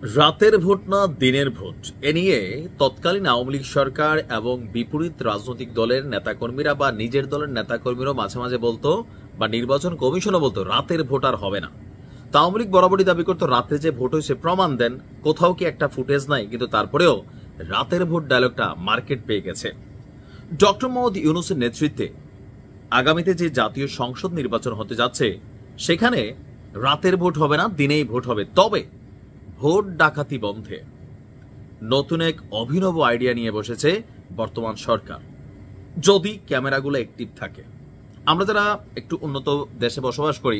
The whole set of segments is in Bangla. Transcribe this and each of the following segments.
রাতের ভোট না দিনের ভোট এ নিয়ে তৎকালীন আওয়ামী লীগ সরকার এবং বিপরীত রাজনৈতিক দলের নেতাকর্মীরা বা নিজের দলের নেতাকর্মীরাও মাঝে মাঝে বলতো বা নির্বাচন কমিশনও বলতো রাতের ভোট আর হবে না। তা আওয়ামী লীগ বরাবরই দাবি করতো রাতে যে ভোট হয়েছে প্রমাণ দেন, কোথাও কি একটা ফুটেজ নাই, কিন্তু তারপরেও রাতের ভোট ডায়লগটা মার্কেট পেয়ে গেছে। ডক্টর মোহাম্মদ ইউনূসের নেতৃত্বে আগামীতে যে জাতীয় সংসদ নির্বাচন হতে যাচ্ছে সেখানে রাতের ভোট হবে না, দিনেই ভোট হবে। তবে ভোট ডাকাতি বন্ধে নতুন এক অভিনব আইডিয়া নিয়ে বসেছে বর্তমান সরকার। যদি ক্যামেরাগুলো অ্যাক্টিভ থাকে, আমরা যারা একটু উন্নত দেশে বসবাস করি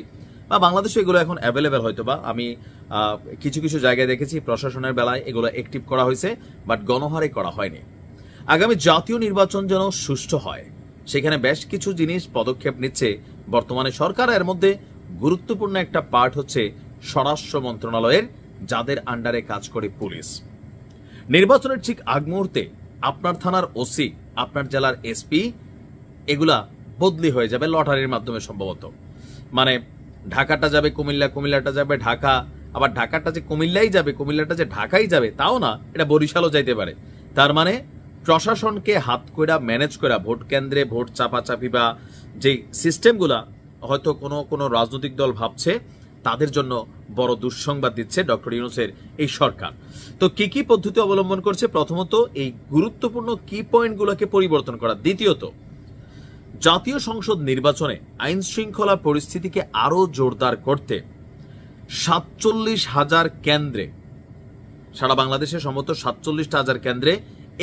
বা বাংলাদেশে এগুলো এখন অ্যাভেলেবেল, হয়তো বা আমি কিছু কিছু জায়গায় দেখেছি প্রশাসনের বেলায় এগুলো অ্যাক্টিভ করা হয়েছে, বাট গণহারে করা হয়নি। আগামী জাতীয় নির্বাচন যেন সুষ্ঠু হয় সেখানে বেশ কিছু জিনিস পদক্ষেপ নিচ্ছে বর্তমানে সরকার। এর মধ্যে গুরুত্বপূর্ণ একটা পার্ট হচ্ছে স্বরাষ্ট্র মন্ত্রণালয়ের, যাদের আন্ডারে কাজ করে পুলিশ। নির্বাচনের ঠিক আগ মুহূর্তে আপনার থানার ওসি, আপনার জেলার এসপি এগুলা বদলি হয়ে যাবে লটারির মাধ্যমে সম্ভবত। মানে ঢাকাটা যাবে কুমিল্লা, কুমিল্লাটা যাবে ঢাকা, আবার ঢাকাটা যে কুমিল্লাই যাবে, কুমিল্লাটা যে ঢাকাই যাবে তাও না, এটা বরিশালও যাইতে পারে। তার মানে প্রশাসনকে হাত কইরা ম্যানেজ করা ভোট কেন্দ্রে ভোট চাপাচাপি বা যে সিস্টেমগুলা হয়তো কোনো রাজনৈতিক দল ভাবছে তাদের জন্য বড় দুঃসংবাদ দিচ্ছে ডক্টর ইউনূসের এই সরকার। তো কি কি পদ্ধতি অবলম্বন করছে? প্রথমত এই গুরুত্বপূর্ণ কি পয়েন্টগুলোকে পরিবর্তন করা। দ্বিতীয়ত জাতীয় সংসদ নির্বাচনে আইন শৃঙ্খলা পরিস্থিতিকে আরো জোরদার করতে 47,000 কেন্দ্রে, সারা বাংলাদেশে সম্ভবত 47,000 কেন্দ্রে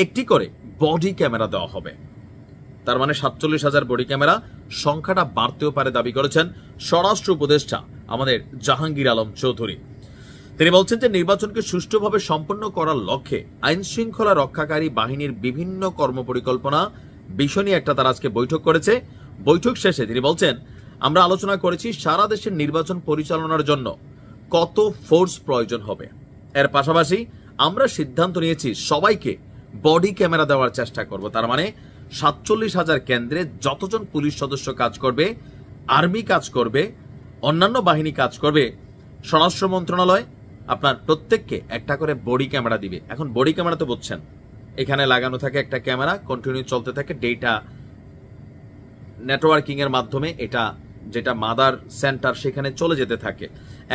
একটি করে বডি ক্যামেরা দেওয়া হবে। তার মানে 47,000 বডি ক্যামেরা, সংখ্যাটা বাড়তেও পারে দাবি করেছেন স্বরাষ্ট্র উপদেষ্টা আমাদের জাহাঙ্গীর আলম চৌধুরী। তিনি বলছেন যে নির্বাচনকে সুষ্ঠুভাবে সম্পন্ন করার লক্ষ্যে আইন শৃঙ্খলা রক্ষাকারী বাহিনীর বিভিন্ন কর্মপরিকল্পনা বিষয় নিয়ে একটা তারা আজকে বৈঠক করেছে। বৈঠক শেষে তিনি বলছেন, আমরা আলোচনা করেছি সারা দেশের নির্বাচন পরিচালনার জন্য কত ফোর্স প্রয়োজন হবে। এর পাশাপাশি আমরা সিদ্ধান্ত নিয়েছি সবাইকে বডি ক্যামেরা দেওয়ার চেষ্টা করব। তার মানে 47,000 কেন্দ্রে যতজন পুলিশ সদস্য কাজ করবে, আর্মি কাজ করবে, অন্যান্য বাহিনী কাজ করবে, স্বরাষ্ট্র মন্ত্রণালয় আপনার প্রত্যেককে একটা করে বডি ক্যামেরা দিবে। এখন বডি ক্যামেরা তো বুঝছেন, এখানে লাগানো থাকে একটা ক্যামেরা, কন্টিনিউ চলতে থাকে, ডেটা নেটওয়ার্কিং এর মাধ্যমে এটা যেটা মাদার সেন্টার সেখানে চলে যেতে থাকে।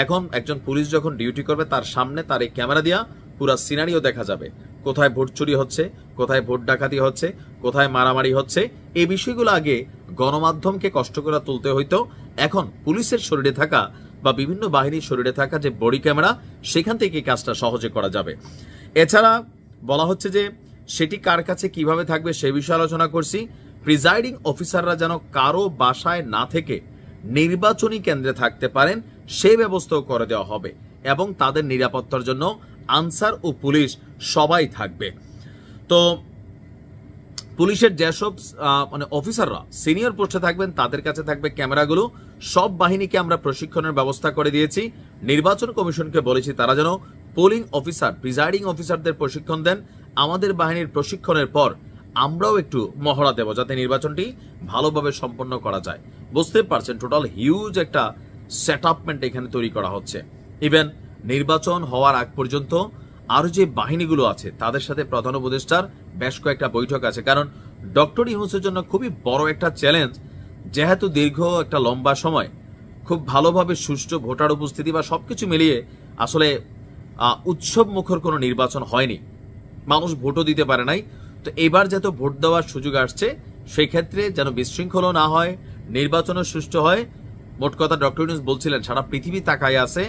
এখন একজন পুলিশ যখন ডিউটি করবে তার সামনে তার এই ক্যামেরা দিয়া পুরো সিনারিও দেখা যাবে, কোথায় ভোট চুরি হচ্ছে, কোথায় ভোট ডাকাতি হচ্ছে, কোথায় মারামারি হচ্ছে। এই বিষয়গুলো আগে গণমাধ্যমকে কষ্ট করে তুলতে হইতো, এখন পুলিশের শরীরে থাকা বা বিভিন্ন বাহিনীর শরীরে থাকা যে বডি ক্যামেরা, সেখান থেকে কাজটা সহজে করা যাবে। এছাড়া বলা হচ্ছে যে সেটি কার কাছে কিভাবে থাকবে সে বিষয়ে আলোচনা করছি। প্রিজাইডিং অফিসাররা যেন কারো বাসায় না থেকে নির্বাচনী কেন্দ্রে থাকতে পারেন সেই ব্যবস্থাও করে দেওয়া হবে, এবং তাদের নিরাপত্তার জন্য আনসার ও পুলিশ সবাই থাকবে। তো পুলিশের যেসব মানে অফিসাররা সিনিয়র পোস্টে থাকবেন তাদের কাছে থাকবে ক্যামেরাগুলো। সব বাহিনীকে আমরা প্রশিক্ষণের ব্যবস্থা করে দিয়েছি। নির্বাচন কমিশনকে বলেছি তারা যেন পোলিং অফিসার, প্রিজাইডিং অফিসারদের প্রশিক্ষণ দেন। আমাদের বাহিনীর প্রশিক্ষণের পর আমরাও একটু মহড়া দেব যাতে নির্বাচনটি ভালোভাবে সম্পন্ন করা যায়। বুঝতে পারছেন টোটাল হিউজ একটা সেটআপমেন্ট এখানে তৈরি করা হচ্ছে। ইভেন নির্বাচন হওয়ার আগ পর্যন্ত আরো যে বাহিনীগুলো আছে তাদের সাথে প্রধান উপদেষ্টার বেশ কয়েকটা বৈঠক আছে, কারণ ডক্টর ইউনূসের জন্য খুবই বড় একটা চ্যালেঞ্জ, যেহেতু দীর্ঘ একটা লম্বা সময় খুব ভালোভাবে সুষ্ঠু ভোটার উপস্থিতি বা সবকিছু মিলিয়ে আসলে উৎসব মুখর কোনো নির্বাচন হয়নি, মানুষ ভোটও দিতে পারে নাই। তো এবার যেহেতু ভোট দেওয়ার সুযোগ আসছে, সেই ক্ষেত্রে যেন বিশৃঙ্খলও না হয়, নির্বাচনও সুষ্ঠু হয়। মোট কথা ডক্টর ইউনূস বলছিলেন সারা পৃথিবী তাকায় আছে,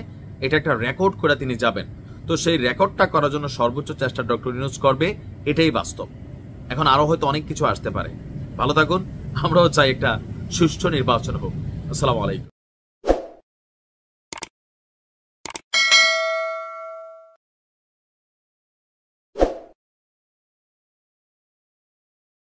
এটা একটা রেকর্ড করে তিনি যাবেন। তো সেই রেকর্ডটা করার জন্য সর্বোচ্চ চেষ্টা ডক্টর ইউনূস করবে, এটাই বাস্তব। এখন আরো হয়তো অনেক কিছু আসতে পারে। ভালো থাকুন, আমরাও চাই একটা সুষ্ঠু নির্বাচন হোক। আসসালামু আলাইকুম।